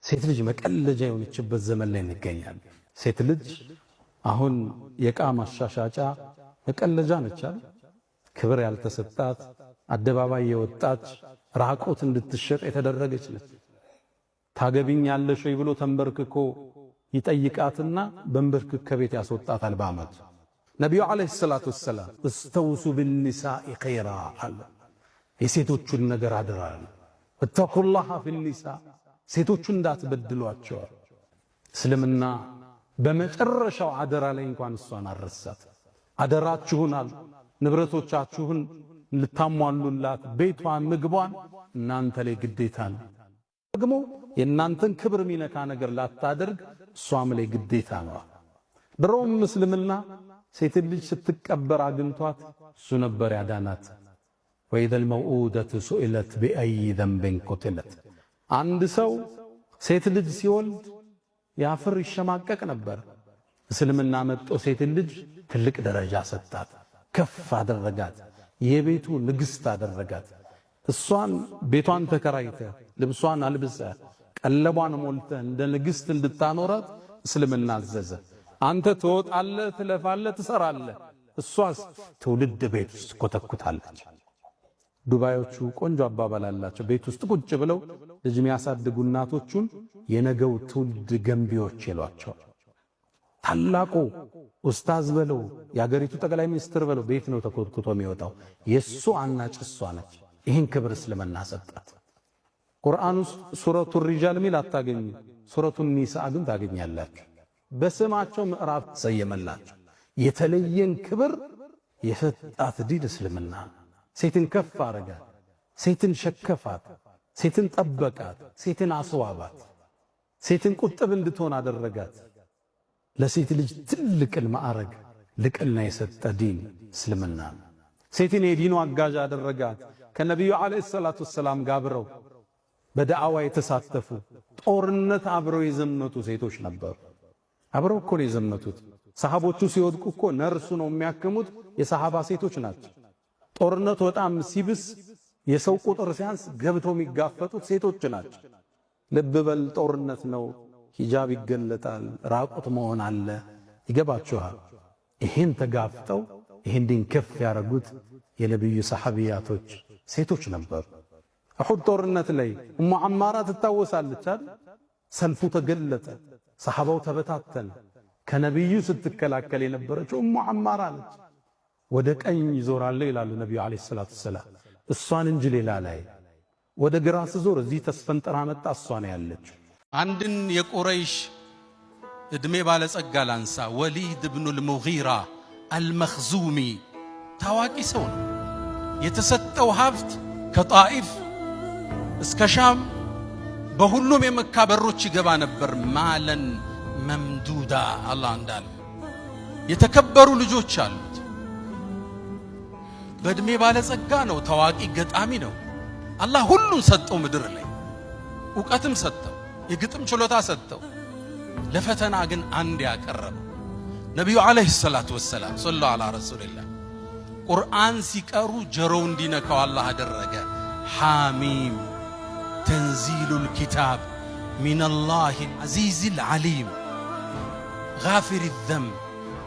ሴት ልጅ መቀለጃ የሆነችበት ዘመን ላይ እንገኛለን። ሴት ልጅ አሁን የዕቃ ማሻሻጫ መቀለጃ ነች። ክብር ያልተሰጣት አደባባይ የወጣች ራቆት እንድትሸጥ የተደረገች ነች። ታገቢኛለሽ ወይ ብሎ ተንበርክኮ ይጠይቃትና በእንበርክክ ከቤት ያስወጣታል በአመቱ። ነቢዩ ዓለይሂ ሰላቱ ወሰላም እስተውሱ ቢኒሳኢ ኸይራ አለ። የሴቶቹን ነገር አደራ አለ። እተቁላህ ፊኒሳ ሴቶቹን እንዳትበድሏቸው። እስልምና በመጨረሻው አደራ ላይ እንኳን እሷን አረሳት። አደራችሁን አሉ ንብረቶቻችሁን ልታሟሉላት ቤቷን ምግቧን እናንተ ላይ ግዴታ ነው። ደግሞ የእናንተን ክብር ሚነካ ነገር ላታደርግ እሷም ላይ ግዴታ ነው። ድሮም እስልምና ሴት ልጅ ስትቀበር አግኝቷት እሱ ነበር ያዳናት። ወኢዘል መውኡደቱ ሱኢለት ቢአይ ዘንብን ቁትለት። አንድ ሰው ሴት ልጅ ሲወልድ ያፍር ይሸማቀቅ ነበር። እስልምና መጥቶ ሴት ልጅ ትልቅ ደረጃ ሰጣት፣ ከፍ አደረጋት፣ የቤቱ ንግሥት አደረጋት። እሷን ቤቷን ተከራይተ ልብሷን አልብሰ ቀለቧን ሞልተ እንደ ንግሥት እንድታኖራት እስልምና አዘዘ። አንተ ትወጣለህ፣ ትለፋለህ፣ ትሰራለህ፣ እሷስ ትውልድ ቤት ውስጥ ኮተኩታለች። ዱባዮቹ ቆንጆ አባባል አላቸው። ቤት ውስጥ ቁጭ ብለው ልጅ የሚያሳድጉ እናቶቹን የነገው ትውልድ ገንቢዎች ይሏቸዋል። ታላቁ ኡስታዝ በለው የአገሪቱ ጠቅላይ ሚኒስትር በለው ቤት ነው ተኮትኩቶ የሚወጣው። የሱ አናጭ እሷ ነች። ይህን ክብር እስልምና ሰጣት። ቁርአን ውስጥ ሱረቱ ሪጃል ሚል አታገኙ፣ ሱረቱ ኒሳ ግን ታገኛላችሁ። በስማቸው ምዕራፍ ተሰየመላቸው። የተለየን ክብር የሰጣት ዲን እስልምና። ሴትን ከፍ አረጋት፣ ሴትን ሸከፋት፣ ሴትን ጠበቃት፣ ሴትን አስዋባት፣ ሴትን ቁጥብ እንድትሆን አደረጋት። ለሴት ልጅ ትልቅን ማዕረግ ልቅና የሰጠ ዲን እስልምና። ሴትን የዲኑ አጋዥ አደረጋት። ከነቢዩ ዓለይሂ ሰላቱ ወሰላም ጋር አብረው በዳዕዋ የተሳተፉ ጦርነት አብረው የዘመቱ ሴቶች ነበሩ። አብረው እኮ ነው የዘመቱት። ሰሃቦቹ ሲወድቁ እኮ ነርሱ ነው የሚያክሙት የሰሃባ ሴቶች ናቸው። ጦርነት በጣም ሲብስ የሰው ቁጥር ሲያንስ ገብተው የሚጋፈጡት ሴቶች ናቸው። ልብ በል ጦርነት ነው፣ ሂጃብ ይገለጣል፣ ራቁት መሆን አለ። ይገባችኋል? ይሄን ተጋፍጠው ይሄን ዲን ከፍ ያረጉት የነብዩ ሰሐቢያቶች ሴቶች ነበሩ። እሑድ ጦርነት ላይ ኡሙ አማራ ትታወሳለች አይደል? ሰልፉ ተገለጠ፣ ሰሐባው ተበታተነ። ከነብዩ ስትከላከል የነበረችው ኡሙ አማራ ነች። ወደ ቀኝ ይዞራለሁ ይላሉ ነብዩ አለይሂ ሰላቱ ወሰላም፣ እሷን እንጂ ሌላ ላይ። ወደ ግራ ስዞር እዚህ ተስፈንጥራ መጣ፣ እሷ ነው ያለችው። አንድን የቁረይሽ እድሜ ባለጸጋ ላንሳ። ወሊድ ኢብኑ አልሙጊራ አልመኽዙሚ ታዋቂ ሰው ነው። የተሰጠው ሀብት ከጣኢፍ እስከ ሻም በሁሉም የመካ በሮች ይገባ ነበር። ማለን መምዱዳ አላህ እንዳለ የተከበሩ ልጆች አሉት። በእድሜ ባለጸጋ ነው። ታዋቂ ገጣሚ ነው። አላህ ሁሉን ሰጠው። ምድር ላይ ዕውቀትም ሰጠው፣ የግጥም ችሎታ ሰጠው። ለፈተና ግን አንድ ያቀረበው ነቢዩ ዓለይሂ ሰላቱ ወሰላም ሰለላሁ ዐላ ረሱሊላህ ቁርአን ሲቀሩ ጀሮው እንዲነካው አላህ አደረገ። ሐሚም ተንዚሉል ኪታብ ሚነላሂል ዐዚዚል ዓሊም ጋፊሪ ዘንብ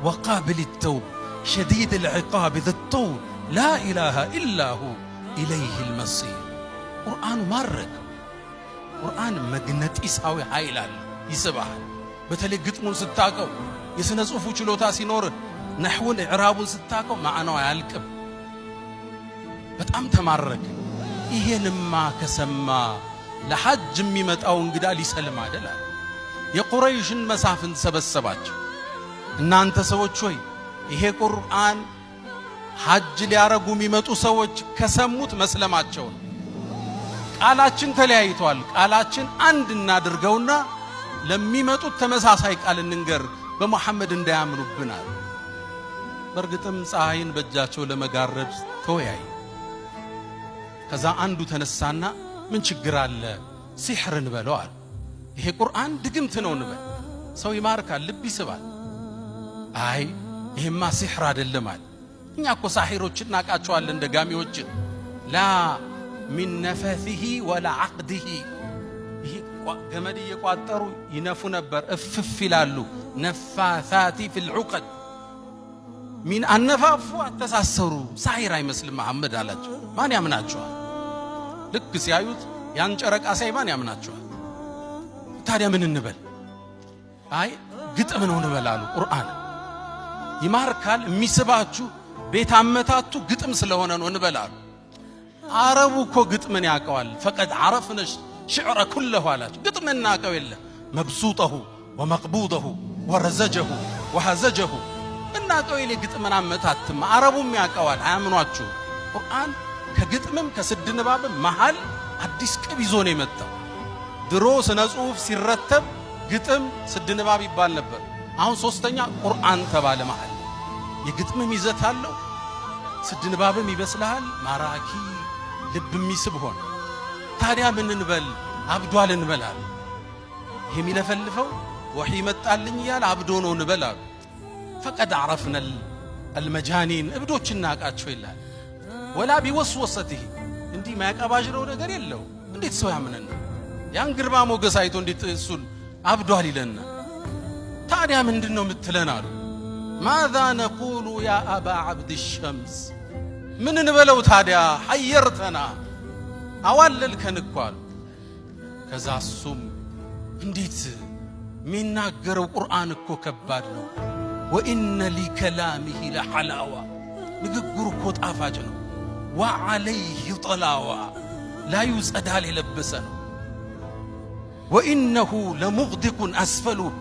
ወቃቢሊ ተውብ ሸዲድል ዒቃብ ዘጠውል ላ ኢላሃ ኢላሁ ኢለይሂል መሲር። ቁርአኑ ማረክ። ቁርአን መግነጢሳዊ ኃይል አለ፣ ይስብሃል። በተለይ ግጥሙን ስታቀው፣ የሥነ ጽሑፉ ችሎታ ሲኖር፣ ነሕውን ኢዕራቡን ስታቀው ማዕናው አያልቅም። በጣም ተማረክ። ይሄንማ ከሰማ ለሐጅ የሚመጣው እንግዳ ሊሰልም አይደል? የቁረይሽን መሳፍንት ሰበሰባቸው። እናንተ ሰዎች ሆይ ይሄ ቁርአን ሐጅ ሊያረጉ የሚመጡ ሰዎች ከሰሙት መስለማቸው ነው። ቃላችን ተለያይቷል። ቃላችን አንድ እናድርገውና ለሚመጡት ተመሳሳይ ቃል እንንገር፣ በመሐመድ እንዳያምኑብናል። በእርግጥም ፀሐይን በእጃቸው ለመጋረድ ተወያዩ። ከዛ አንዱ ተነሳና ምን ችግር አለ ሲሕር እንበለው አለ። ይሄ ቁርአን ድግምት ነው እንበል፣ ሰው ይማርካል፣ ልብ ይስባል። አይ ይሄማ ሲሕር አይደለም አለ። እኛ እኮ ሳሒሮችን እናቃቸዋለን፣ ደጋሚዎችን። ላ ሚን ነፈሲሂ ወላ ዐቅዲሂ፣ ይሄ ገመድ እየቋጠሩ ይነፉ ነበር እፍፍ ይላሉ ነፋሳቲ ፊል ዑቀድ ሚን አነፋፉ አተሳሰሩ ሳይር አይመስልም መሐመድ አላቸው ማን ያምናቸዋል ልክ ሲያዩት ያን ጨረቃ ሳይ ማን ያምናቸዋል ታዲያ ምን እንበል አይ ግጥም ነው እንበላሉ ቁርአን ይማርካል የሚስባችሁ ቤት አመታቱ ግጥም ስለሆነ ነው እንበላሉ አረቡ እኮ ግጥምን ያቀዋል فقد عرفنا شعر كله አላቸው ግጥምን እናቀው የለ مبسوطه ومقبوضه ورزجه وهزجه እናቀው የለ ግጥምን አመታትም አረቡም ያቀዋል አያምኗችሁ ቁርአን ከግጥምም ከስድ ንባብም መሃል አዲስ ቅብ ይዞ ነው የመጣው ድሮ ስነ ጽሁፍ ሲረተብ ግጥም ስድ ንባብ ይባል ነበር አሁን ሶስተኛ ቁርአን ተባለ መሃል የግጥምም ይዘት አለው ስድ ንባብም ይበስላል ማራኪ ልብ የሚስብ ሆነ ታዲያ ምን እንበል አብዷል እንበላል የሚለፈልፈው ወሂ መጣልኝ ይላል አብዶ ነው እንበላል فقد عرفنا المجانين እብዶችና አቃቸው ይላል ወላ ቢወስወሰته እንዲ ማያቀባጅረው ነገር የለው እንዴት ሰው ያምነና ያን ግርማ ሞገስ አይቶ እንዴት እሱን አብዷል ይለና ታዲያ ምንድነው ምትለን አሉ ماذا نقول يا ابا عبد الشمس ምን እንበለው ታዲያ حيرتنا አዋለልከን እኮ አሉ ከዛሱም እንዴት ሚናገረው ቁርአን እኮ ከባድ ነው وان لكلامه لحلاوه ንግግሩ እኮ ጣፋጭ ነው وعليه طلاوه لا يصدال የለበሰ ነው وانه لمغدق اسفله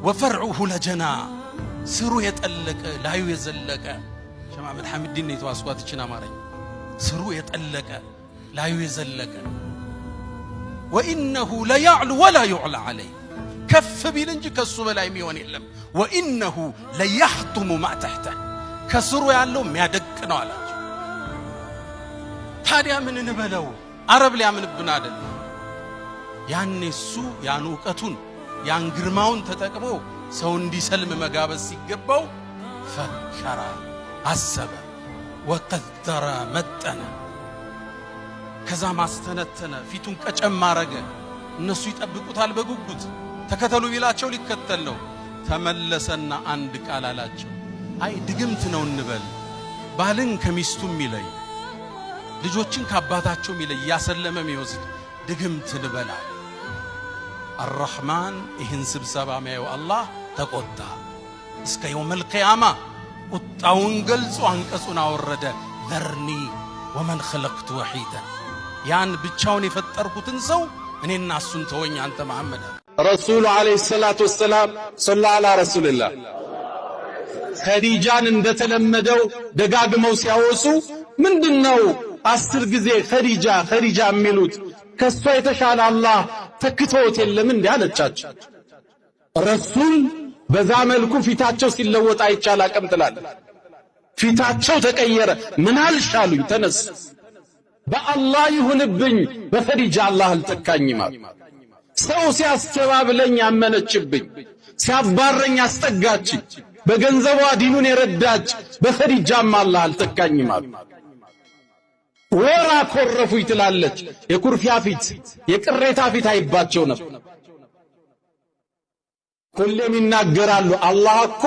وفرعه لجنا ስሩ የጠለቀ ላዩ የዘለቀ ሸማመድ ሐሚድን የተዋስዋት እቺና ማረኝ ስሩ የጠለቀ ላዩ የዘለቀ وانه لا يعلو ولا يعلى عليه ከፍ ቢል እንጂ ከሱ በላይ የሚሆን የለም وانه لا يحطم ما تحته ከስሩ ያለው የሚያደቅ ነው አላቸው ታዲያ ምን እንበለው አረብ ሊያምንብን አይደል ያኔ እሱ ያን ዕውቀቱን ያን ግርማውን ተጠቅሞ ሰው እንዲሰልም መጋበዝ ሲገባው ፈከረ አሰበ ወቀደረ መጠነ ከዛ ማስተነተነ ፊቱን ቀጨም ማረገ እነሱ ይጠብቁታል በጉጉት ተከተሉ ቢላቸው ሊከተል ነው ተመለሰና አንድ ቃል አላቸው አይ ድግምት ነው እንበል ባልን ከሚስቱም ይለይ ልጆችን ከአባታቸው ይለይ ያሰለመም ይወስድ ድግምት እንበላ الرحمن ይህን ስብሰባ ማየው አላህ ተቆጣ እስከ يوم القيامه ቁጣውን ገልጾ አንቀጹን አወረደ ذرني ومن خلقت وحيدا ያን ብቻውን የፈጠርኩትን ሰው እኔና እሱን ተወኝ አንተ መሐመድ ረሱል አለይሂ ሰላቱ ወሰለም ሰለላሁ ዐላ ረሱልላህ ኸዲጃን እንደተለመደው ደጋግመው ሲያወሱ ምንድነው 10 ጊዜ ኸዲጃ ኸዲጃ የሚሉት ከሷ የተሻለ አላህ ተክቶት የለም እንዴ አለቻቸው ረሱል በዛ መልኩ ፊታቸው ሲለወጥ አይቻል አቀም ትላል ፊታቸው ተቀየረ ምን አልሻሉኝ ተነስ በአላህ ይሁንብኝ በኸዲጃ አላህ አልተካኝም ሰው ሲያስተባብለኝ አመነችብኝ ሲያባረኝ አስጠጋችኝ በገንዘቧ ዲኑን የረዳች በኸዲጃም አላህ አልተካኝም ወራ ኮረፉ ይትላለች የኩርፊያ ፊት የቅሬታ ፊት አይባቸው ነበር ሁሌም ይናገራሉ አላህ እኮ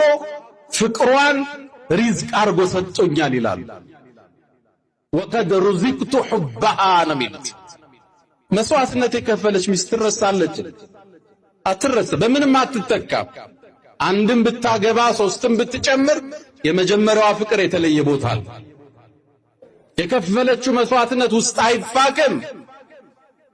ፍቅሯን ሪዝቅ አርጎ ሰጥቶኛል ይላሉ ወቀድ ሩዚቅቱ حبها ነሚት መስዋዕትነት የከፈለች ሚስት ትረሳለች አትረሳ በምንም አትተካ አንድም ብታገባ ሶስትም ብትጨምር የመጀመሪያዋ ፍቅር የተለየ ቦታ አለ የከፈለችው መስዋዕትነት ውስጥ አይፋቅም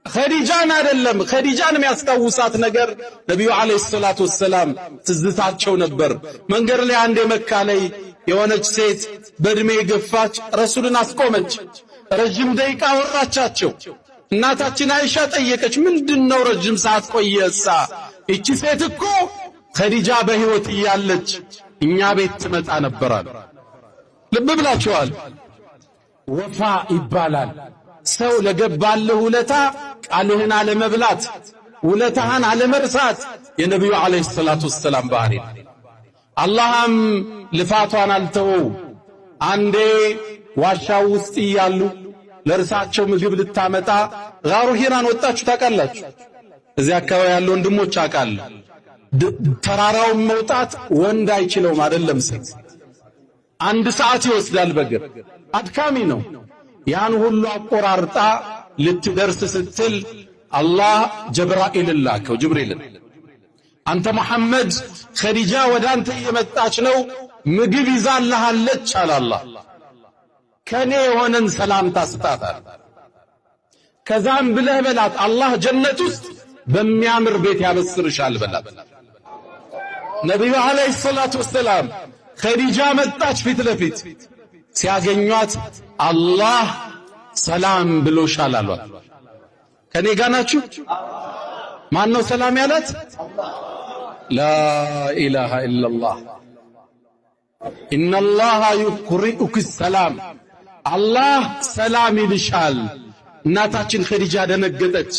ኸዲጃን አይደለም ኸዲጃን የሚያስታውሳት ነገር ነብዩ አለይሂ ሰላቱ ወሰለም ትዝታቸው ነበር መንገድ ላይ አንድ የመካ ላይ የሆነች ሴት በእድሜ ገፋች ረሱልን አስቆመች ረጅም ደቂቃ ወራቻቸው እናታችን አይሻ ጠየቀች ምንድነው ረጅም ሰዓት ቆየሳ እቺ ሴት እኮ ኸዲጃ በህይወት እያለች እኛ ቤት ትመጣ ነበራል ልብ ብላችኋል ወፋ ይባላል ሰው ለገባልህ ውለታ ቃልህን አለመብላት ውለታህን አለመርሳት የነብዩ አለይሂ ሰላቱ ወሰለም ባህሪ አላህም ልፋቷን አልተወው አንዴ ዋሻው ውስጥ ይያሉ ለርሳቸው ምግብ ልታመጣ ጋሩ ሂራን ወጣችሁ ታውቃላችሁ እዚህ አካባቢ ያሉ ወንድሞች አውቃለሁ። ተራራውን መውጣት ወንድ አይችለውም አይደለም ሴት። 1 ሰዓት ይወስዳል በእግር አድካሚ ነው። ያን ሁሉ አቆራርጣ ልትደርስ ስትል አላህ ጀብራኢልን ላከው። ጅብሪልን አንተ መሐመድ ኸዲጃ ወደ አንተ እየመጣች ነው፣ ምግብ ይዛልሃለች አለ አላህ። ከኔ የሆነን ሰላምታ ስጣታል። ከዛም ብለህ በላት አላህ ጀነት ውስጥ በሚያምር ቤት ያበስርሻል በላት። ነቢዩ አለይሂ ሰላቱ ወሰላም ኸዲጃ መጣች ፊት ለፊት ሲያገኟት አላህ ሰላም ብሎሻል አሏት። ከኔ ጋር ናችሁ? ማን ነው ሰላም ያላት? ላ ኢላሃ ኢላላህ ኢነላሃ ዩቅሪኡክ ሰላም፣ አላህ ሰላም ይልሻል። እናታችን ኸዲጃ ደነገጠች።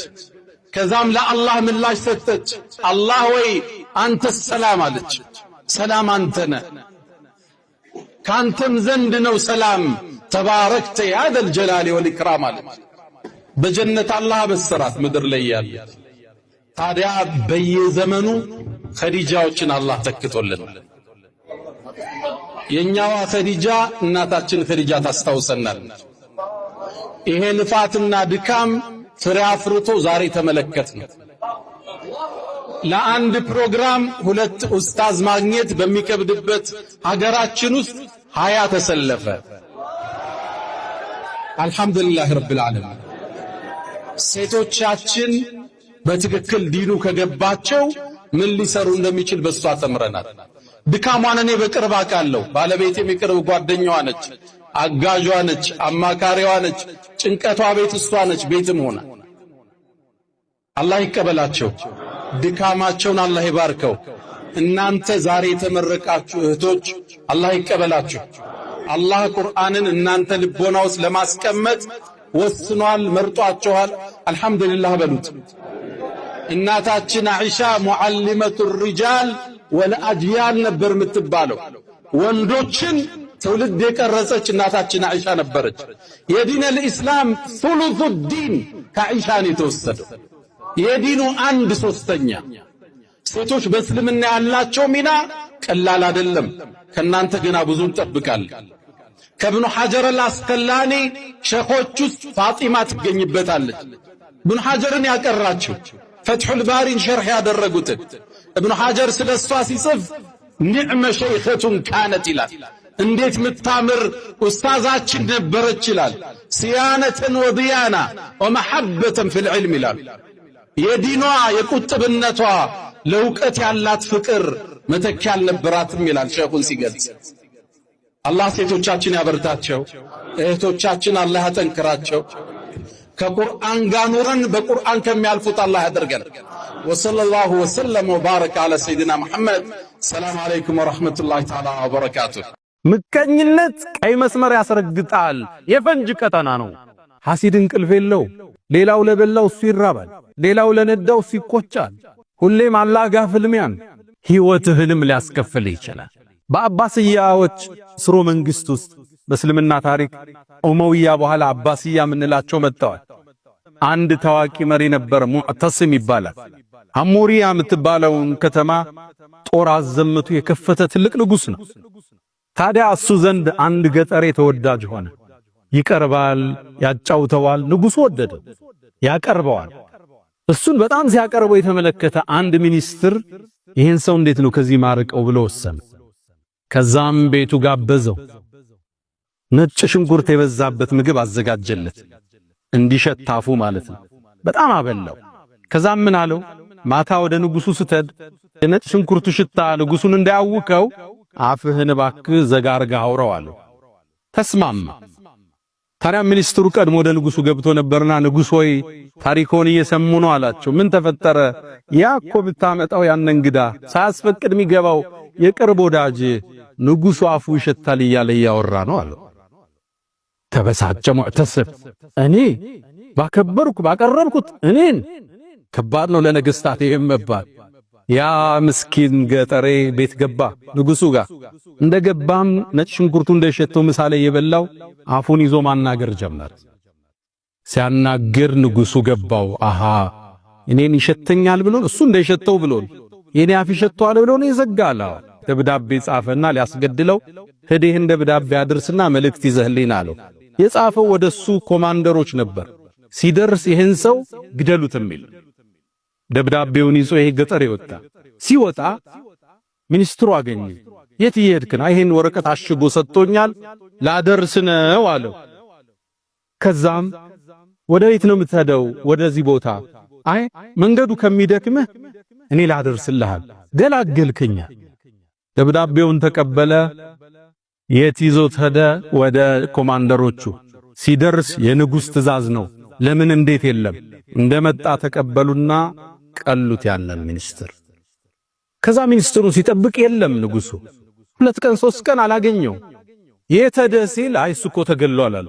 ከዛም ለአላህ ምላሽ ሰጠች። አላህ ወይ አንተ ሰላም አለች። ሰላም አንተ ነህ፣ ካንተም ዘንድ ነው ሰላም። ተባረክተ ያ ዘል ጀላሊ ወል ኢክራም አለች። በጀነት አላህ በሰራት ምድር ላይ ያለ። ታዲያ በየዘመኑ ኸዲጃዎችን አላህ ተክቶልን የኛዋ ኸዲጃ እናታችን ኸዲጃ ታስታውሰናለች። ይሄ ልፋትና ድካም ፍሬ አፍርቶ ዛሬ ተመለከትን። ለአንድ ፕሮግራም 2 ኡስታዝ ማግኘት በሚከብድበት ሀገራችን ውስጥ 20 ተሰለፈ። አልহামዱሊላህ ረብል ዓለሚን። ሴቶቻችን በትክክል ዲኑ ከገባቸው ምን ሊሰሩ እንደሚችል በሷ ተምረናል። ድካሟን እኔ በቅርብ አውቃለሁ። ባለቤቴም የቅርብ ጓደኛዋ ነች፣ አጋዧ ነች፣ አማካሪዋ ነች። ጭንቀቷ ቤት እሷ ነች። ቤትም ሆነ አላህ ይቀበላቸው፣ ድካማቸውን አላህ ይባርከው። እናንተ ዛሬ የተመረቃችሁ እህቶች አላህ ይቀበላችሁ። አላህ ቁርአንን እናንተ ልቦና ውስጥ ለማስቀመጥ ወስኗል፣ መርጧቸዋል። አልহামዱሊላህ በሉት። እናታችን አይሻ ሙዓሊመቱ ሪጃል ወልአጅያል ነበር የምትባለው። ወንዶችን ትውልድ የቀረጸች እናታችን አይሻ ነበረች። የዲን الاسلام ثلث الدين ከአይሻ ነው የተወሰደው። የዲኑ 1/3። ሴቶች በእስልምና ያላቸው ሚና ቀላል አይደለም። ከናንተ ገና ብዙ እንጠብቃለን። ከኢብኑ ሐጀር አልአስቀላኒ ሸኾች ውስጥ ፋጢማ ትገኝበታለች። ኢብኑ ሐጀርን ያቀራችው ፈትሑል ባሪን ሸርህ ያደረጉት ኢብኑ ሐጀር ስለሷ ሲጽፍ ኒዕመ ሸይኸቱን ካነት ይላል። እንዴት ምታምር ኡስታዛችን ነበረች ይላል። ሲያነተን ወዲያና ወመሐበተን ፊል ዒልም ይላል። የዲኗ የቁጥብነቷ ለውቀት ያላት ፍቅር መተኪያ አልነበራትም ይላል ሸኹን ሲገልጽ። አላህ ሴቶቻችን ያበርታቸው፣ እህቶቻችን አላህ ያጠንክራቸው። ከቁርአን ጋር ኑረን በቁርአን ከሚያልፉት አላህ ያደርገን። ወሰለላሁ ወሰለም ወባረከ አለ ሰይድና መሐመድ። ሰላም አለይኩም ወራህመቱላሂ ተዓላ ወበረካቱ። ምቀኝነት ቀይ መስመር ያስረግጣል። የፈንጅ ቀጠና ነው። ሐሲድ እንቅልፍ የለው። ሌላው ለበላው እሱ ይራባል፣ ሌላው ለነዳው እሱ ይቆጫል። ሁሌም አላህ ጋር ፍልሚያን ሕይወትህንም ሊያስከፍል ይችላል። በአባስያዎች ስርወ መንግስት ውስጥ በእስልምና ታሪክ ኡመውያ በኋላ አባስያ ምንላቸው መጥተዋል። አንድ ታዋቂ መሪ ነበር፣ ሙዕተሲም ይባላል። አሞሪያ የምትባለውን ከተማ ጦር አዘምቱ የከፈተ ትልቅ ንጉስ ነው። ታዲያ እሱ ዘንድ አንድ ገጠሬ ተወዳጅ ሆነ። ይቀርባል፣ ያጫውተዋል። ንጉሱ ወደደ፣ ያቀርበዋል። እሱን በጣም ሲያቀርበው የተመለከተ አንድ ሚኒስትር ይህን ሰው እንዴት ነው ከዚህ ማርቀው ብሎ ወሰነ። ከዛም ቤቱ ጋበዘው። ነጭ ሽንኩርት የበዛበት ምግብ አዘጋጀለት፣ እንዲሸታፉ ማለት ነው። በጣም አበላው። ከዛም ምን አለው፣ ማታ ወደ ንጉሱ ስትሄድ የነጭ ሽንኩርቱ ሽታ ንጉሱን እንዳያውከው አፍህን እባክህ ዘጋርጋ አውራው አለው። ተስማማ። ታዲያ ሚኒስትሩ ቀድሞ ወደ ንጉሱ ገብቶ ነበርና ንጉሥ ሆይ ታሪኮን እየሰሙ ነው አላቸው። ምን ተፈጠረ? ያኮ ብታመጣው ያን እንግዳ ሳያስፈቅድ የሚገባው የቅርብ ወዳጅ ንጉሱ አፉ ይሸታል እያለ ያወራ ነው አለው። ተበሳጨ ሙዕተሲም። እኔ ባከበርኩ ባቀረብኩት እኔን ከባድ ነው ለነገስታት መባል። ያ ምስኪን ገጠሬ ቤት ገባ ንጉሱ ጋር። እንደገባም ነጭ ሽንኩርቱ እንደሸተው ምሳሌ የበላው አፉን ይዞ ማናገር ጀመረ። ሲያናግር ንጉሱ ገባው። አሃ እኔን ይሸተኛል ብሎ እሱ እንዳይሸተው ብሎ የኔ አፍ ይሸተዋል ብሎ ነው ይዘጋል። ደብዳቤ ጻፈና ሊያስገድለው ሄደህ ደብዳቤ አድርስና መልእክት ይዘህልኝ አለው። የጻፈው ወደሱ ኮማንደሮች ነበር። ሲደርስ ይህን ሰው ግደሉት የሚል ደብዳቤውን ይዞ ይሄ ገጠር ይወጣ። ሲወጣ ሚኒስትሩ አገኘ። የት ይሄድክና? ይሄን ወረቀት አሽጎ ሰጥቶኛል ላደርስ ነው አለው። ከዛም ወደ ቤት ነው የምትሄደው? ወደዚህ ቦታ። አይ መንገዱ ከሚደክምህ እኔ ላደርስልሃል፣ ገላገልከኛ። ደብዳቤውን ተቀበለ። የት ይዞት ሄደ? ወደ ኮማንደሮቹ። ሲደርስ የንጉሥ ትእዛዝ ነው። ለምን እንዴት የለም። እንደመጣ ተቀበሉና ቀሉት ያንን ሚኒስትር። ከዛ ሚኒስትሩን ሲጠብቅ የለም ንጉሡ። 2 ቀን 3 ቀን አላገኘው። የት ሄደ ሲል አይ እሱ እኮ ተገሏል አሉ።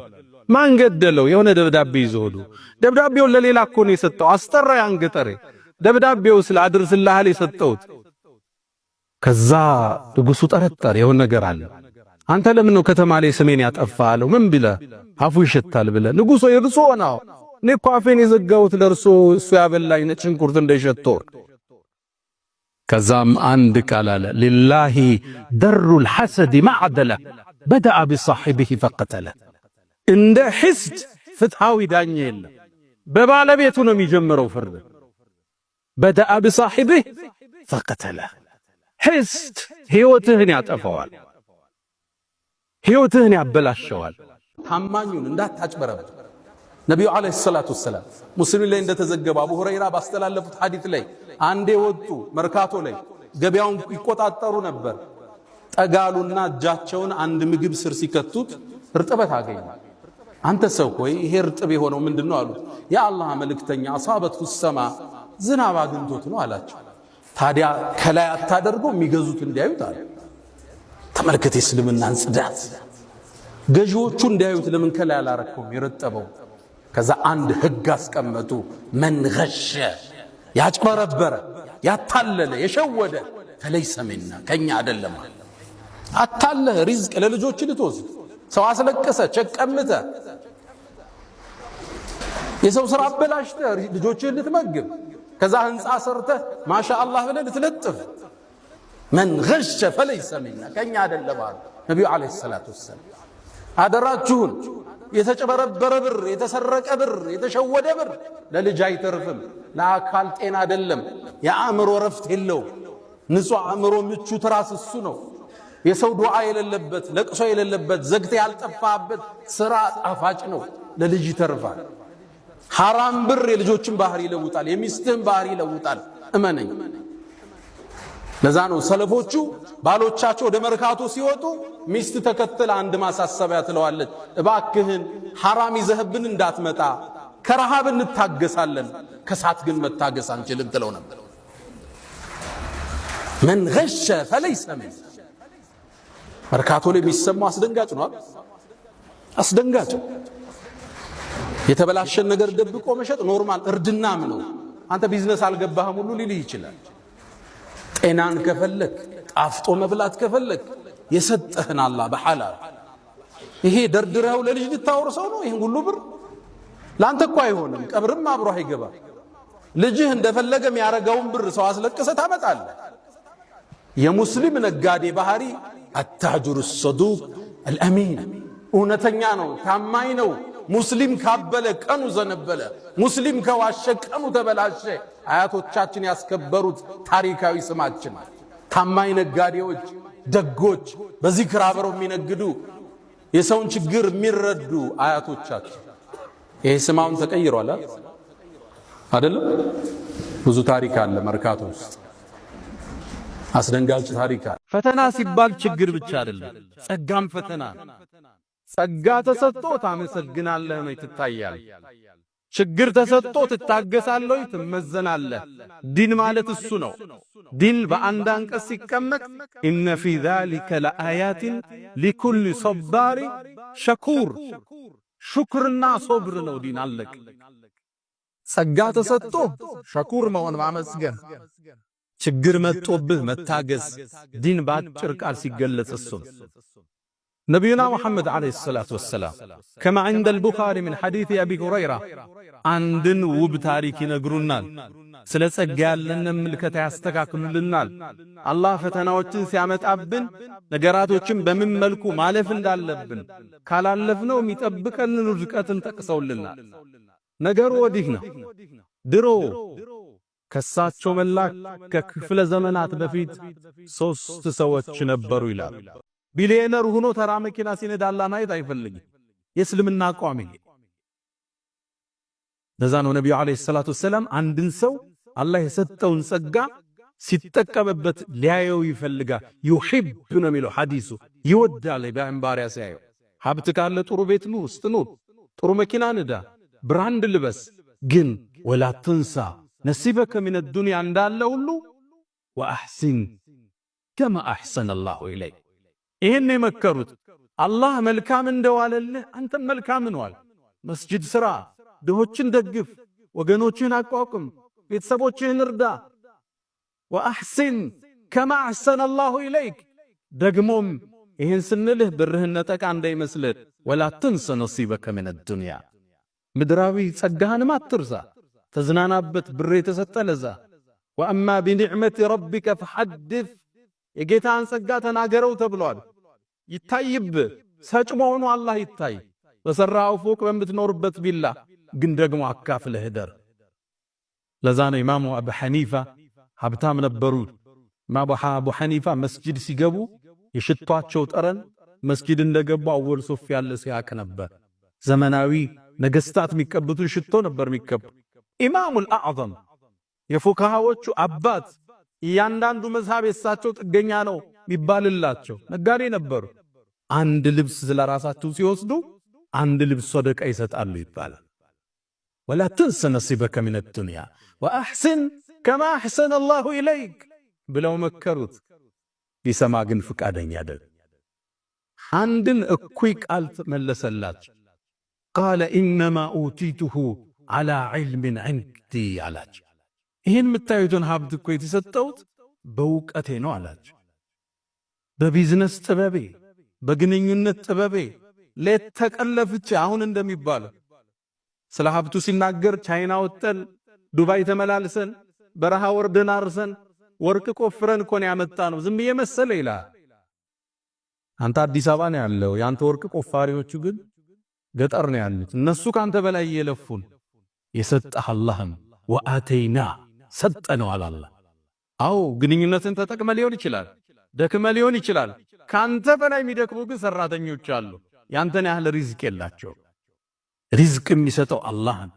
ማን ገደለው? የሆነ ደብዳቤ ይዞ ሄዱ። ደብዳቤውን ለሌላ እኮ ነው የሰጠው። አስጠራ ያን ገጠሬ። ደብዳቤው ስለ አድርስልሃል የሰጠውት። ከዛ ንጉሡ ጠረጠረ። የሆነ ነገር አለ። አንተ ለምን ነው ከተማ ላይ ስሜን ያጠፋለው? ምን ብለ አፉ ይሸታል ብለ? ንጉሡ የርሶ ነው። እኔ እኮ አፌን የዘጋሁት ለርሶ እሱ ያበላኝ ነጭ ሽንኩርት እንዳይሸተው። ከዛም አንድ ቃል አለ። ሊላሂ ደሩል ሐሰድ ማዕደለ በደአ ቢሳሒቢሂ ፈቀተለ። እንደ ሕስድ ፍትሃዊ ዳኛ የለም። በባለቤቱ ነው የሚጀምረው ፍርድ። በደአ ቢሳሒቢሂ ፈቀተለ። ሕስድ ሕይወትህን ያጠፋዋል፣ ሕይወትህን ያበላሸዋል። ታማኙን እንዳታጭበረብር። ነቢዩ ዓለይሂ ሰላቱ ወሰላም ሙስሊም ላይ እንደተዘገበ አቡ ሁረይራ ባስተላለፉት ሐዲስ ላይ አንዴ ወጡ መርካቶ ላይ ገበያውን ይቆጣጠሩ ነበር። ጠጋሉና እጃቸውን አንድ ምግብ ስር ሲከቱት እርጥበት አገኙ። አንተ ሰው ሆይ ይሄ እርጥብ የሆነው ምንድነው አሉት። የአላህ መልእክተኛ አሳበቱ ሰማ ዝናብ አግኝቶት ነው አላቸው። ታዲያ ከላይ አታደርጎ የሚገዙት እንዲያዩት አለ። ተመልከተ እስልምናን ጽዳት። ገዢዎቹ እንዲያዩት ለምን ከላይ አላረከውም የረጠበው? ከዛ አንድ ህግ አስቀመጡ። መን ገሸ ያጭበረበረ፣ ያታለለ፣ የሸወደ ፈለይሰ ሚና ከኛ አይደለም። አታለህ ሪዝቅ ለልጆች ልትወስድ፣ ሰው አስለቀሰ፣ ቸቀምተ፣ የሰው ስራ አበላሽተ ልጆችን ልትመግብ፣ ከዛ ህንፃ ሰርተ ማሻአላህ ብለህ ልትለጥፍ። መን ገሸ ፈለይሰ ሚና ከኛ አይደለም አሉ ነብዩ አለይሂ ሰላቱ ወሰለም። አደራችሁን የተጨበረበረ ብር፣ የተሰረቀ ብር፣ የተሸወደ ብር ለልጅ አይተርፍም። ለአካል ጤና አይደለም፣ የአእምሮ ረፍት የለው። ንጹህ አእምሮ ምቹ ትራስ እሱ ነው። የሰው ዱዓ የሌለበት፣ ለቅሶ የሌለበት፣ ዘግተ ያልጠፋበት ስራ ጣፋጭ ነው፣ ለልጅ ይተርፋል። ሐራም ብር የልጆችን ባህሪ ይለውጣል፣ የሚስትህን ባህሪ ይለውጣል። እመነኝ። ለዛ ነው ሰለፎቹ ባሎቻቸው ወደ መርካቶ ሲወጡ ሚስት ተከተለ አንድ ማሳሰቢያ ትለዋለች። እባክህን ሐራም ይዘህብን እንዳትመጣ፣ ከረሃብ እንታገሳለን፣ ከሳት ግን መታገስ አንችልም ትለው ነበር። መን ገሸ ፈለይሰ ሚን። መርካቶ ላይ የሚሰማው አስደንጋጭ ነው። አስደንጋጭ። የተበላሸን ነገር ደብቆ መሸጥ ኖርማል እርድናም ነው። አንተ ቢዝነስ አልገባህም ሁሉ ሊልህ ይችላል። ጤናን ከፈለክ፣ ጣፍጦ መብላት ከፈለክ የሰጠህን አላህ በሐላል ይሄ ደርድረው ለልጅ ልታወርሰው ነው። ይሄን ሁሉ ብር ላንተ እኮ አይሆንም፣ ቀብርም አብሮ አይገባ። ልጅህ እንደፈለገ የሚያረጋውን ብር ሰው አስለቅሰ ታመጣለህ። የሙስሊም ነጋዴ ባህሪ አታጅሩ ሰዱቅ አልአሚን፣ እውነተኛ ነው፣ ታማኝ ነው። ሙስሊም ካበለ ቀኑ ዘነበለ፣ ሙስሊም ከዋሸ ቀኑ ተበላሸ። አያቶቻችን ያስከበሩት ታሪካዊ ስማችን ታማኝ ነጋዴዎች፣ ደጎች፣ በዚክር አብረው የሚነግዱ የሰውን ችግር የሚረዱ አያቶቻችን። ይሄ ስማውን ተቀይሯል አይደለም? ብዙ ታሪክ አለ መርካቶ ውስጥ፣ አስደንጋጭ ታሪክ አለ። ፈተና ሲባል ችግር ብቻ አይደለም፣ ጸጋም ፈተና። ጸጋ ተሰጥቶ ታመሰግናለህ ነው ትታያለህ። ችግር ተሰጥቶ ትታገሳለህ፣ ትመዘናለህ። ዲን ማለት እሱ ነው። ዲን በአንድ አንቀጽ ሲቀመጥ ኢነ ፊ ዛሊከ ለአያቲን ሊኩል ሶባሪ ሸኩር፣ ሹክርና ሶብር ነው ዲን። አለቅ። ጸጋ ተሰጥቶ ሸኩር መሆን ማመስገን፣ ችግር መጥቶብህ መታገስ። ዲን በአጭር ቃል ሲገለጽ እሱ ነቢዩና ሙሐመድ ዓለይሂ ሰላቱ ወሰላም ከማ ዐንደ አልቡኻሪ ምን ሐዲስ አቢ ሁረይራ አንድን ውብ ታሪክ ይነግሩናል። ስለ ጸጋ ያለንን ምልከታ ያስተካክሉልናል። አላህ ፈተናዎችን ሲያመጣብን ነገራቶችን በምን መልኩ ማለፍ እንዳለብን ካላለፍነው የሚጠብቀንን ርቀትን ጠቅሰውልናል። ነገሩ ወዲህ ነው። ድሮ ከሳቸው መላክ ከክፍለ ዘመናት በፊት 3 ሰዎች ነበሩ ይላል። ቢሊየነር ሆኖ ተራ መኪና ሲነዳ አላህ ማየት አይፈልግም። የእስልምና አቋም ይሄ። ለዛ ነው ነብዩ አለይሂ ሰላቱ ወሰለም አንድን ሰው አላህ የሰጠውን ጸጋ ሲጠቀምበት ሊያየው ይፈልጋል። ዩሂብ ነው የሚለው ሐዲሱ። ይወዳል በእንባሪያ ሲያየው። ሀብት ካለ ጥሩ ቤት ኑር፣ ውስጥ ኑር፣ ጥሩ መኪና ንዳ፣ ብራንድ ልበስ። ግን ወላ ትንሳ ነሲበከ ሚነ ዱንያ እንዳለ ሁሉ ወአሕሲን ከማ አሕሰነ አላሁ ኢለይክ። ይህን የመከሩት አላህ መልካም እንደዋለልህ አንተም መልካም እንዋል። መስጂድ ስራ፣ ድሆችን ደግፍ፣ ወገኖችህን አቋቁም፣ ቤተሰቦችህን እርዳ። ወአሕሲን ከማ አሕሰነ አላሁ ኢለይክ። ደግሞም ይህን ስንልህ ብርህን ነጠቃ እንዳይመስልህ። ወላ ትንሰ ነሲበከ ሚነ ዱንያ። ምድራዊ ጸጋህንም አትርሳ፣ ተዝናናበት። ብር የተሰጠ ለዛ። ወአማ ቢኒዕመቲ ረቢከ ፈሐድስ። የጌታን ጸጋ ተናገረው ተብሏል። ይታይብህ፣ ሰጭ መሆኑ አላህ ይታይ። በሰራው ፎቅ በምትኖርበት ቢላ ግን ደግሞ አካፍለህ ደር። ለዛ ነው ኢማሙ አቡ ሐኒፋ ሀብታም ነበሩ። ኢማሙ አቡ ሐኒፋ መስጂድ ሲገቡ የሽቷቸው ጠረን መስጂድ እንደገቡ አወል ሶፍ ያለ ሲያክ ነበር። ዘመናዊ ነገስታት የሚቀበቱን ሽቶ ነበር የሚቀቡ። ኢማሙል አዕዘም የፉካሃዎቹ አባት እያንዳንዱ መዝሃብ የሳቸው ጥገኛ ነው የሚባልላቸው ነጋዴ ነበሩ። አንድ ልብስ ስለራሳቸው ሲወስዱ አንድ ልብስ ሰደቃ ይሰጣሉ ይባላል። ወላ ትንስ ነሲበከ ሚነ ዱንያ ወአሕሲን ከማ አሕሰነ አላሁ ኢለይክ ብለው መከሩት። ቢሰማ ግን ፍቃደኛ አይደል። አንድን እኩይ ቃል መለሰላቸው። ቃለ ኢነማ ኡቲቱሁ ዐላ ዒልሚን ዐንዲ አላቸው። ይህን የምታዩትን ሀብት እኮ የተሰጠሁት በእውቀቴ ነው አላቸው። በቢዝነስ ጥበቤ፣ በግንኙነት ጥበቤ ሌት ተቀለፍቼ። አሁን እንደሚባለው ስለ ሀብቱ ሲናገር ቻይና ወጠን፣ ዱባይ ተመላልሰን፣ በረሃ ወርደን አርሰን፣ ወርቅ ቆፍረን እኮ ነው ያመጣ ነው ዝም ብዬ መሰለ ይላል። አንተ አዲስ አበባ ነው ያለው፣ ያንተ ወርቅ ቆፋሪዎቹ ግን ገጠር ነው ያሉት። እነሱ ካንተ በላይ እየለፉን። የሰጠህ አላህም ወአተይና ሰጠነው አላህ። አዎ ግንኙነትን ተጠቅመ ሊሆን ይችላል፣ ደክመ ሊሆን ይችላል። ካንተ በላይ የሚደክሙ ግን ሰራተኞች አሉ። ያንተን ያህል ሪዝቅ የላቸው። ሪዝቅ የሚሰጠው አላህ ነው።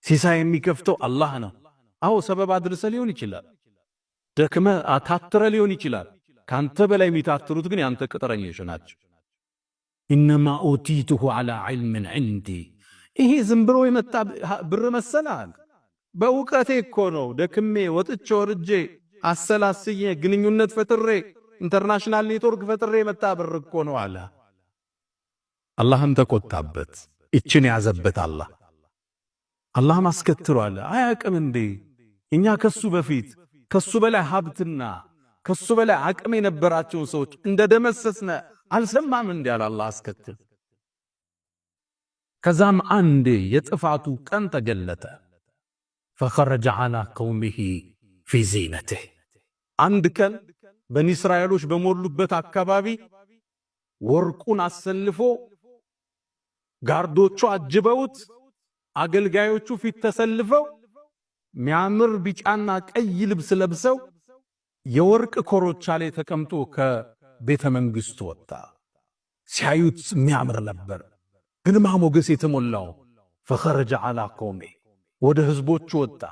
ሲሳይ የሚከፍተው አላህ ነው። አዎ ሰበብ አድርሰ ሊሆን ይችላል፣ ደክመ አታትረ ሊሆን ይችላል። ካንተ በላይ የሚታትሩት ግን ያንተ ቅጥረኞች ናቸው። ኢነማ ኡቲቱሁ ዐላ ዒልሚን ዐንዲ። ይሄ ዝም ብሎ የመጣ ብር መሰላል። በእውቀቴ እኮ ነው ደክሜ ወጥቼ ወርጄ አሰላስዬ ግንኙነት ፈጥሬ ኢንተርናሽናል ኔትወርክ ፈጥሬ የመጣ ብር እኮ ነው አለ። አላህም ተቆጣበት። እችን ያዘበት አላህም አስከትሏል። አያቅም እንዴ እኛ ከሱ በፊት ከሱ በላይ ሀብትና ከሱ በላይ አቅም የነበራቸውን ሰዎች እንደደመሰስነ አልሰማም እንዴ አለ አላህ አስከትል። ከዛም አንዴ የጥፋቱ ቀን ተገለጠ። ፈኸረጀ ዐላ ቀውሚሂ ፊ ዚነቲህ። አንድ ቀን በኒ እስራኤሎች በሞሉበት አካባቢ ወርቁን አሰልፎ ጋርዶቹ አጅበውት አገልጋዮቹ ፊት ተሰልፈው ሚያምር ቢጫና ቀይ ልብስ ለብሰው የወርቅ ኮሮቻ ላይ ተቀምጦ ከቤተ መንግስቱ ወጣ። ሲያዩት ሚያምር ነበር፣ ግርማ ሞገስ የተሞላው። ፈኸረጀ ዐላ ቀውሚሂ ወደ ህዝቦቹ ወጣ።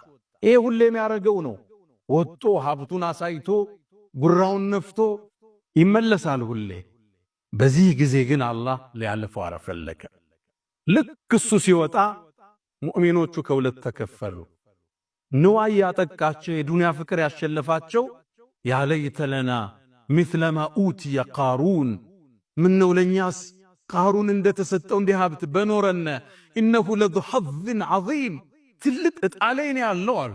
ይሄ ሁሌ የሚያደርገው ነው። ወጥቶ ሀብቱን አሳይቶ ጉራውን ነፍቶ ይመለሳል ሁሌ። በዚህ ጊዜ ግን አላህ ሊያልፈው አልፈለገ። ልክ እሱ ሲወጣ ሙእሚኖቹ ከሁለት ተከፈሉ። ንዋይ ያጠቃቸው የዱንያ ፍቅር ያሸለፋቸው ያ ለይተለና ሚስለማ ኡቲየ ቃሩን፣ ምነው ለኛስ ቃሩን እንደተሰጠው እንዲህ ሀብት በኖረነ፣ ኢነሁ ለዙ ሐዝን ዐዚም፣ ትልቅ ዕጣ ላይ ነው ያለው አሉ።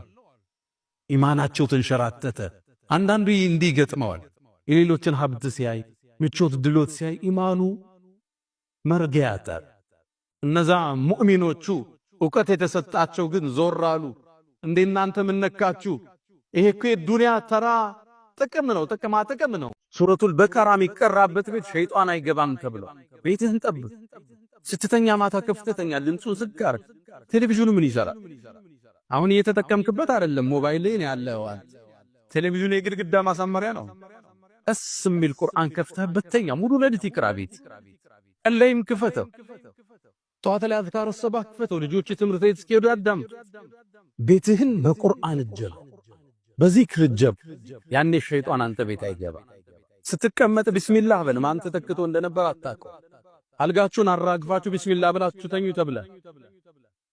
ኢማናቸው ተንሸራተተ። አንዳንዱ እንዲህ ይገጥመዋል። የሌሎችን ሀብት ሲያይ ምቾት ድሎት ሲያይ ኢማኑ መርጊያ ያጣል። እነዛ ሙእሚኖቹ ዕውቀት የተሰጣቸው ግን ዞር አሉ። እንዴ እናንተ ምን ነካችሁ? ይሄ እኮ የዱንያ ተራ ጥቅም ነው፣ ጥቅም ነው። ሱረቱል በቀራ የሚቀራበት ቤት ሸይጣን አይገባም ተብሎ ቤትህን ጠብቅ። ስትተኛ ማታ ከፍተኛ ድምፁን ዝግ አድርግ። ቴሌቪዥኑ ምን ይሰራል? አሁን እየተጠቀምክበት አይደለም፣ ሞባይል ላይ ነው ያለው። ቴሌቪዥኑ የግድግዳ ማሳመሪያ ነው። እስ የሚል ቁርአን ከፍተህበት ተኛ። ሙሉ ሌሊት ይቅራ ቤት። ቀለይም ክፈተው። ጠዋት ላይ አዝካር ሰባህ ክፈተው። ልጆች ትምህርት ቤት እስኪሄዱ ያዳምጡ። ቤትህን በቁርአን እጀብ፣ በዚክር እጀብ። ያኔ ሸይጣን አንተ ቤት አይገባ። ስትቀመጥ ቢስሚላህ በል። ማን ተተክቶ እንደነበር አታውቀው። አልጋችሁን አራግፋችሁ ቢስሚላህ ብላችሁ ተኙ ተብለ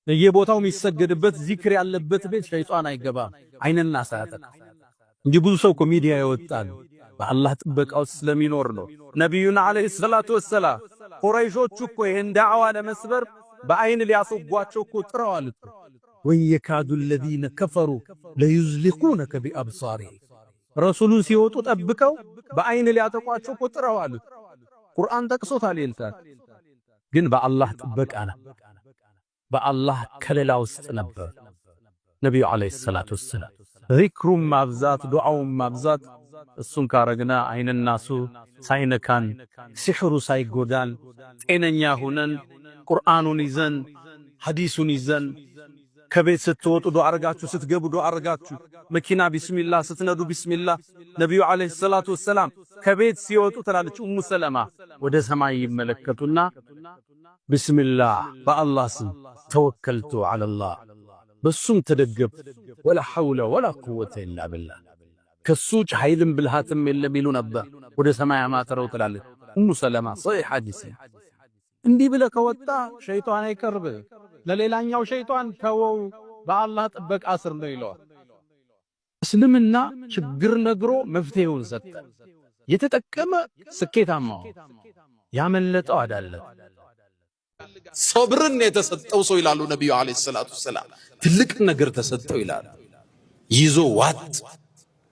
የቦታው የሚሰገድበት ዚክር ያለበት ቤት ሸይጣን አይገባም። አይንና ሳያጠቃ እንጂ ብዙ ሰው እኮ ሚዲያ ይወጣል በአላህ ጥበቃ ውስጥ ስለሚኖር ነው። ነብዩና አለይሂ ሰላቱ ወሰላም ቁረይሾቹ እኮ ይሄን ዳዕዋ ለመስበር በአይን ሊያስወጓቸው እኮ ጥረዋል። ወየካዱ الذين كفروا ليزلقونك بأبصارهم ረሱሉን ሲወጡ ጠብቀው በአይን ሊያጠቋቸው እኮ ጥረዋል። ቁርአን ጠቅሶታል። ይልታል ግን በአላህ ጥበቃ ነው፣ በአላህ ከለላ ውስጥ ነበር። ነብዩ አለይሂ ሰላቱ ወሰላም ዚክሩን ማብዛት፣ ዱዓውን ማብዛት። እሱን ካረግና አይንናሱ ሳይነካን፣ ሲሕሩ ሳይጎዳን፣ ጤነኛ ሆነን ቁርአኑን ይዘን ሐዲሱን ይዘን ከቤት ስትወጡ ዱዓ አርጋችሁ፣ ስትገቡ ዱዓ አርጋችሁ፣ መኪና ቢስሚላህ ስትነዱ ቢስሚላህ። ነብዩ አለይሂ ሰላቱ ወሰላም ከቤት ሲወጡ ትላለች ኡሙ ሰለማ ወደ ሰማይ ይመለከቱና ቢስሚላህ በአላህ ስም ተወከልቱ ዐለላህ፣ በሱም ተደገፍ፣ ወላ ሐውለ ወላ ቁወተ ኢላ ቢላህ፣ ከሱጭ ኃይልም ብልሃትም የለም ይሉ ነበር። ወደ ሰማይ አማተረው ትላለች ኡሙ ሰለማ። ሶሒህ ሐዲስ። እንዲህ ብለህ ከወጣ ሸይጣን አይቀርብ። ለሌላኛው ሸይጣን ተወው፣ በአላህ ጥበቃ ስር ነው ይለዋል። እስልምና ችግር ነግሮ መፍትሄውን ሰጠ። የተጠቀመ ስኬታማ፣ ያመለጠው አዳለ። ሶብርን የተሰጠው ሰው ይላሉ ነብዩ አለይሂ ሰላቱ ሰላም፣ ትልቅ ነገር ተሰጠው ይላሉ። ይዞ ዋጥ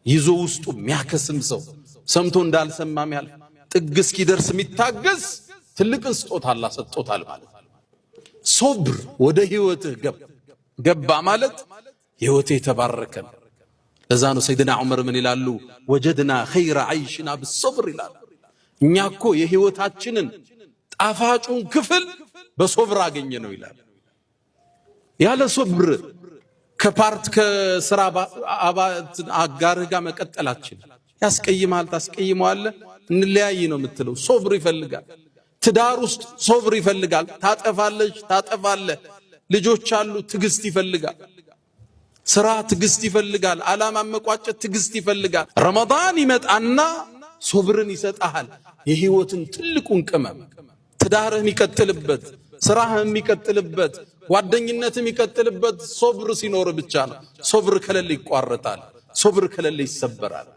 ይዞ ውስጡ የሚያከስም ሰው፣ ሰምቶ እንዳልሰማም ያልፍ፣ ጥግ እስኪደርስ የሚታገስ ትልቅን ስጦታ አላህ ሰጥቶታል ማለት። ሶብር ወደ ህይወትህ ገባ ማለት ህይወትህ የተባረከ ነው። ለዛ ነው ሰይድና ዑመር ምን ይላሉ? ወጀድና ኸይረ ዐይሽና ብሶብር ይላሉ። እኛ እኮ የህይወታችንን ጣፋጩን ክፍል በሶብር አገኘ ነው ይላል። ያለ ሶብር ከፓርት ከስራ አጋርህ ጋር መቀጠላችን ያስቀይማል፣ ታስቀይመዋለህ፣ እንለያይ ነው የምትለው። ሶብር ይፈልጋል። ትዳር ውስጥ ሶብር ይፈልጋል። ታጠፋለች፣ ታጠፋለህ። ልጆች አሉ፣ ትግስት ይፈልጋል። ስራ ትግስት ይፈልጋል። ዓላማ መቋጨት ትግስት ይፈልጋል። ረመዳን ይመጣና ሶብርን ይሰጣል። የህይወትን ትልቁን ቅመም ትዳርህ የሚቀጥልበት፣ ስራህ የሚቀጥልበት፣ ጓደኝነት የሚቀጥልበት ሶብር ሲኖር ብቻ ነው። ሶብር ከሌለ ይቋረጣል። ሶብር ከሌለ ይሰበራል።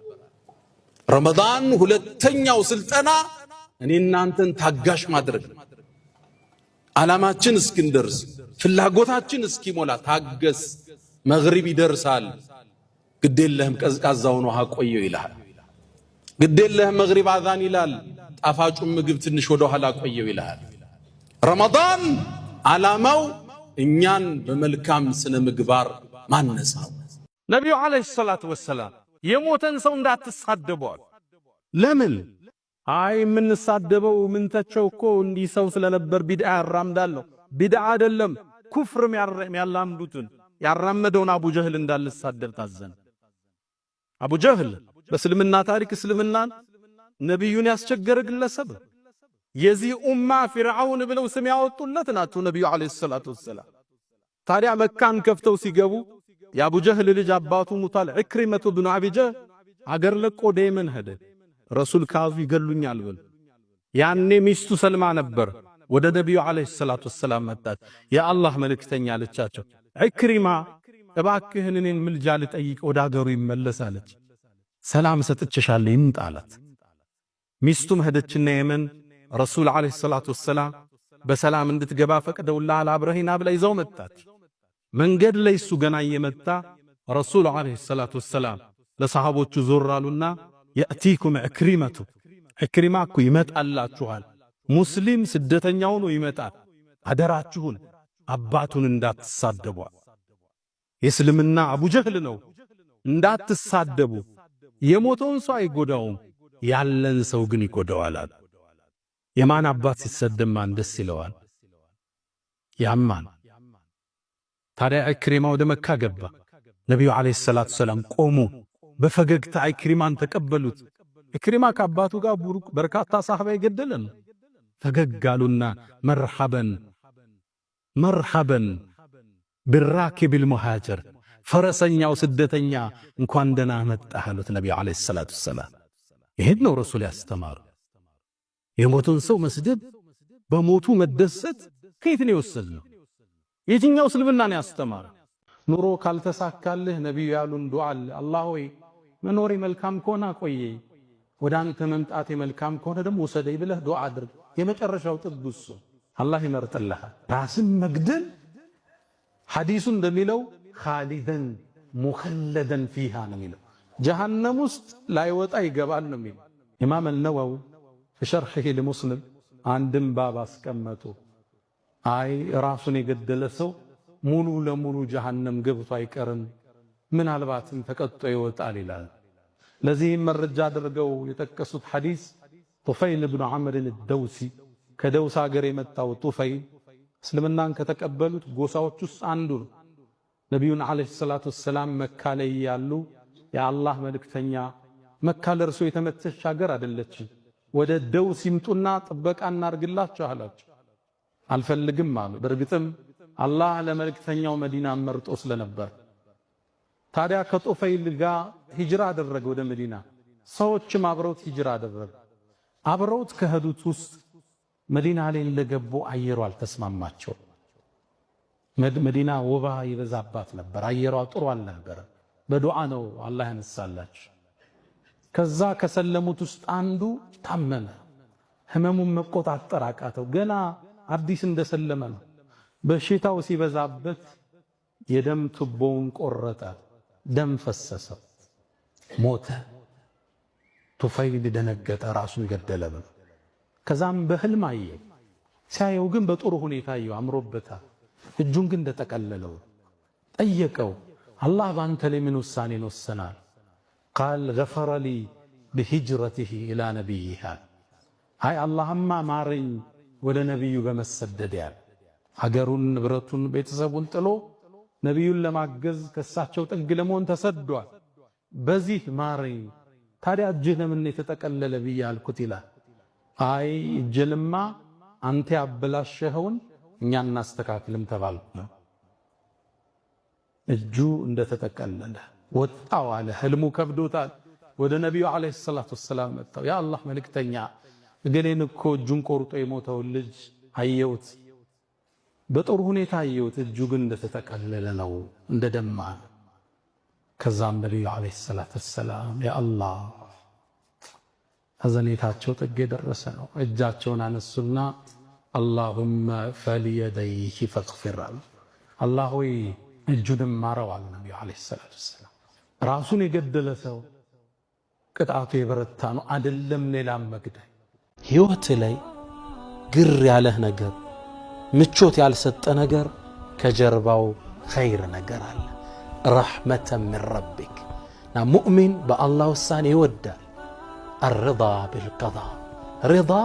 ረመዳን ሁለተኛው ስልጠና እኔ እናንተን ታጋሽ ማድረግ፣ ዓላማችን እስክንደርስ ፍላጎታችን እስኪሞላ ታገስ። መግሪብ ይደርሳል፣ ግዴለህም ቀዝቃዛውን ውሃ ቆየው ይልሃል። ግዴለህም መግሪብ አዛን ይላል፣ ጣፋጩን ምግብ ትንሽ ወደ ኋላ ቆየው ይልሃል። ረመዳን ዓላማው እኛን በመልካም ስነ ምግባር ማነጽ ነው። ነብዩ አለይሂ ሰላቱ ወሰላም የሞተን ሰው እንዳትሳደበዋል። ለምን? አይ የምንሳደበው ምንተቸው እኮ እንዲህ ሰው ስለነበር ቢድዓ ያራምዳለሁ። ቢድዓ አይደለም ኩፍርም ያላምዱትን ያራመደውን አቡ ጀህል እንዳልሳደብ ታዘን። አቡ ጀህል በእስልምና ታሪክ እስልምናን ነብዩን ያስቸገረ ግለሰብ፣ የዚህ ኡማ ፊርዓውን ብለው ስም ያወጡለት ናቸው ነብዩ አለይሂ ሰላቱ ወሰላም። ታዲያ መካን ከፍተው ሲገቡ የአቡ ጀህል ልጅ አባቱ ሙታል ኢክሪመቱ ብኑ አቢ ጀህል አገር ለቆ ደየመን ሄደ። ረሱል ካዙ ይገሉኛል ብሎ ያኔ ሚስቱ ሰልማ ነበር። ወደ ነብዩ አለይሂ ሰላቱ ወሰላም መጣች። የአላህ መልእክተኛ አለቻቸው፣ ኢክሪማ እባክህን እኔን ምልጃ ልጠይቅ ወደ አገሩ ይመለሳለች። ሰላም ሰጥቼሻለሁ ይምጣ አላት። ሚስቱም ሄደችና የመን ረሱል አለይሂ ሰላቱ ወሰላም በሰላም እንድትገባ ፈቅደውልሃል አብረሂና ብላ ይዘው መጣች። መንገድ ላይ እሱ ገና እየመጣ ረሱል አለይሂ ሰላቱ ወሰላም ለሰሃቦቹ ዞር አሉና የእቲኩም ኢክሪመቱ ኢክሪማ እኮ ይመጣላችኋል ሙስሊም ስደተኛው ነው ይመጣል አደራችሁን አባቱን እንዳትሳደቡ የእስልምና አቡ ጀህል ነው እንዳትሳደቡ የሞተውን ሰው አይጎዳውም ያለን ሰው ግን ይጎዳዋል የማን አባት ሲሰደብ ማን ደስ ይለዋል ያማን ታዲያ ኢክሪማ ወደ መካ ገባ ነብዩ አለይሂ ሰላቱ ሰላም ቆሙ በፈገግታ ኢክሪማን ተቀበሉት ኢክሪማ ከአባቱ ጋር ቡሩክ በርካታ ሰሃባ ይገደለን ፈገጋሉና መርሐበን بالراكب المهاجر ፈረሰኛው ስደተኛ እንኳን ደህና መጣህ አሉት ነብዩ አለይሂ ሰላቱ ሰላም ይሄን ነው ረሱል ያስተማሩ የሞቱን ሰው መስደብ በሞቱ መደሰት ከየት ነው የወሰድነው የትኛው እስልምና ነው ያስተማረ ኑሮ ካልተሳካልህ ነብዩ ያሉን ዱዓ አላህ ሆይ መኖሬ መልካም ከሆነ ቆየኝ ወደ አንተ መምጣቴ መልካም ከሆነ ደግሞ ወሰደኝ ብለህ ዱዓ አድርግ የመጨረሻው ጥብሱ አላህ ይመርጥልሃል ራስን መግደል ሐዲሱ እንደሚለው ኻሊደን ሙኸለደን ፊሃ ነው የሚለው ጀሃነም ውስጥ ላይወጣ ይገባል ነው የሚለው ኢማም አልነወዊ በሸርሂ ለሙስሊም አንድም ባብ አስቀመጡ አይ ራሱን የገደለ ሰው ሙሉ ለሙሉ ጀሃነም ገብቶ አይቀርም ምናልባትም ተቀጥቶ ይወጣል ይላል ለዚህም መረጃ አድርገው የጠቀሱት ሐዲስ ጡፈይል ኢብኑ ዐምር አልደውሲ ከደውስ ሀገር የመጣው ጡፈይል እስልምናን ከተቀበሉት ጎሳዎች ውስጥ አንዱ ነው ነብዩን አለይሂ ሰላቱ ሰላም መካ ላይ ያሉ የአላህ መልእክተኛ መካ ለርሶ የተመተች ሀገር አይደለችም ወደ ደውስ ይምጡና ጥበቃ እናርግላችሁ አላቸው አልፈልግም አሉ በርግጥም አላህ ለመልእክተኛው መዲና መርጦ ስለነበር ታዲያ ከጦፈይል ጋር ሂጅራ አደረገ ወደ መዲና ሰዎችም አብረውት ሂጅራ አደረጉ አብረውት ከሄዱት ውስጥ መዲና ላይ እንደገቡ አየሩ አልተስማማቸው መዲና ወባ ይበዛባት ነበር አየሯ ጥሩ አልነበረ በዱዓ ነው አላህ ያነሳላችሁ ከዛ ከሰለሙት ውስጥ አንዱ ታመመ ህመሙን መቆጣጠር አቃተው ገና አዲስ እንደሰለመ ነው በሽታው ሲበዛበት የደም ቱቦውን ቆረጠ ደም ፈሰሰ ሞተ ጡፈይል ደነገጠ ራሱን ገደለ ከዛም በህልም አየ ሲያየው ግን በጥሩ ሁኔታ አየው አምሮበታል እጁን ግን እንደተቀለለው ጠየቀው አላህ ባንተ ላይ ምን ውሳኔ ወሰናል قال غفر لي بهجرته الى نبيه አይ አላህማ ማረኝ ወደ ነብዩ በመሰደድ ያለ ሀገሩን ንብረቱን ቤተሰቡን ጥሎ ነብዩን ለማገዝ ከሳቸው ጥግ ለመሆን ተሰዷል በዚህ ማረኝ ታዲያ እጅህ ለምን የተጠቀለለ ብያልኩት ይላል አይ እጅልማ አንተ ያበላሸኸውን እኛ እናስተካክልም ተባልኩ እጁ እንደተጠቀለለ ወጣው አለ ህልሙ ከብዶታል ወደ ነብዩ አለይሂ ሰላቱ ሰላም መጣው ያ አላህ መልእክተኛ እገሌን እኮ እጁን ቆርጦ የሞተው ልጅ አየሁት በጥሩ ሁኔታ አየሁት እጁ ግን እንደተጠቀለለ ነው እንደደማ ከዛም ነብዩ አለይሂ ሰላቱ ሰላም ያ አላህ አዘኔታቸው ጥግ የደረሰ ነው እጃቸውን አነሱና اللهم فليديه فاغفر الله ሆይ እጁንም ማረው አለ ነብዩ አለይሂ ሰላቱ ሰላም ራሱን የገደለ ሰው ቅጣቱ የበረታ ነው አይደለም ሌላም መግደል ህይወት ላይ ግር ያለህ ነገር ምቾት ያልሰጠ ነገር ከጀርባው ኸይር ነገር አለ ረህመተን من ربك ና ሙእሚን በአላህ ውሳኔ ይወዳል الرضا بالقضاء رضا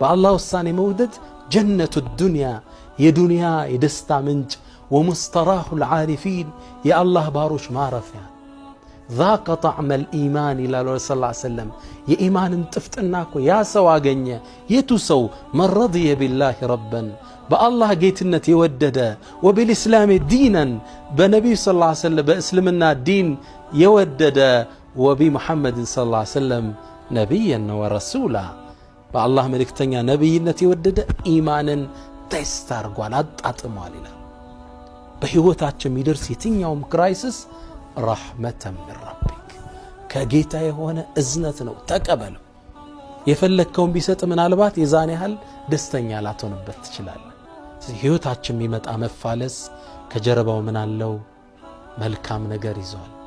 بالله وساني مودد جنة الدنيا يا يدستا منج ومستراح العارفين يا الله باروش ما رفع ذاق طعم الإيمان إلى الله صلى الله عليه وسلم يا إيمان انتفتناكو يا سواقنيا يتسو من رضي بالله ربا بالله جيتنة يودد وبالإسلام دينا بنبي صلى الله عليه وسلم بإسلامنا الدين يودد وبمحمد صلى الله عليه وسلم نبيا ورسولا بالله ملكتنيا نبينا يودد إيمانا تسترقوان أطمال لنا بحيوتاتشم يدرس يتنيوم كرايسس رحمة من ربك كجيتا يهونا إذنتنا تقبلوا يفلككم بيسط من البات يزاني هل دستنيا لا تنبت تشلال حيوتاتشم يمطا مفالس كجرباو من الله ملكام ነገር ይዟል